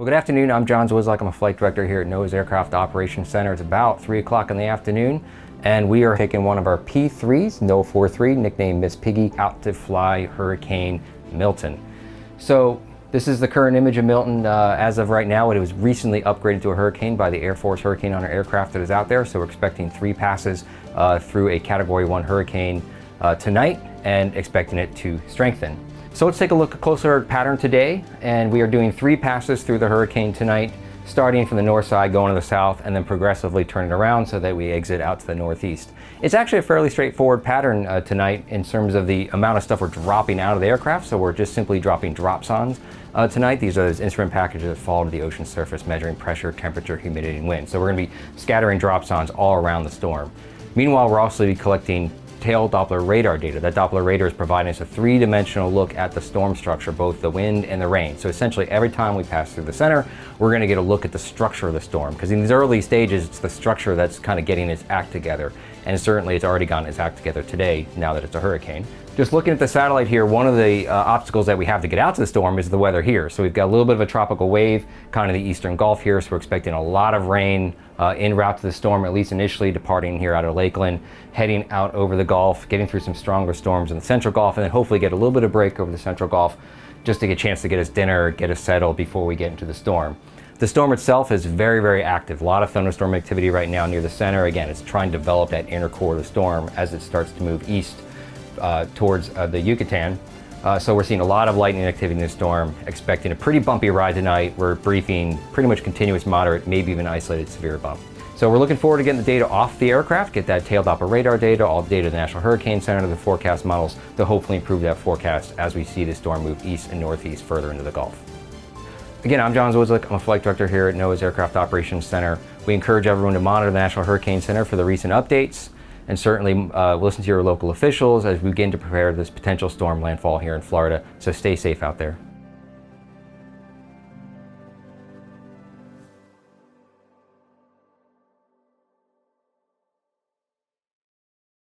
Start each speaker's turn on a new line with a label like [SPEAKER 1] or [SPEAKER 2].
[SPEAKER 1] Well, good afternoon. I'm John Zawislak. I'm a flight director here at NOAA's Aircraft Operations Center. It's about 3 o'clock in the afternoon, and we are taking one of our P3s, NOAAWP3D, nicknamed Miss Piggy, out to fly Hurricane Milton. So this is the current image of Milton as of right now. It was recently upgraded to a hurricane by the Air Force Hurricane Hunter aircraft that is out there. So we're expecting 3 passes through a Category 1 hurricane tonight and expecting it to strengthen. So let's take a closer pattern today, and we are doing 3 passes through the hurricane tonight, starting from the north side, going to the south, and then progressively turning around so that we exit out to the northeast. It's actually a fairly straightforward pattern tonight in terms of the amount of stuff we're dropping out of the aircraft, so we're just simply dropping dropsondes tonight. These are those instrument packages that fall to the ocean surface, measuring pressure, temperature, humidity, and wind. So we're going to be scattering dropsondes all around the storm. Meanwhile, we're also collecting tail Doppler radar data. That Doppler radar is providing us a 3-dimensional look at the storm structure, both the wind and the rain. So essentially every time we pass through the center, we're going to get a look at the structure of the storm, because in these early stages, it's the structure that's kind of getting its act together. And certainly it's already gotten its act together today, now that it's a hurricane. Just looking at the satellite here, one of the obstacles that we have to get out to the storm is the weather here. So we've got a little bit of a tropical wave, kind of the eastern Gulf here, so we're expecting a lot of rain en route to the storm, at least initially departing here out of Lakeland, heading out over the Gulf, getting through some stronger storms in the central Gulf, and then hopefully get a little bit of break over the central Gulf just to get a chance to get us dinner, get us settled before we get into the storm. The storm itself is very, very active. A lot of thunderstorm activity right now near the center. Again, it's trying to develop that inner core of the storm as it starts to move east towards the Yucatan. So we're seeing a lot of lightning activity in the storm, expecting a pretty bumpy ride tonight. We're briefing pretty much continuous moderate, maybe even isolated severe bump. So we're looking forward to getting the data off the aircraft, get that tail Doppler radar data, all the data of the National Hurricane Center, the forecast models to hopefully improve that forecast as we see the storm move east and northeast further into the Gulf. Again, I'm John Zawislak. I'm a flight director here at NOAA's Aircraft Operations Center. We encourage everyone to monitor the National Hurricane Center for the recent updates, and certainly listen to your local officials as we begin to prepare this potential storm landfall here in Florida. So stay safe out there.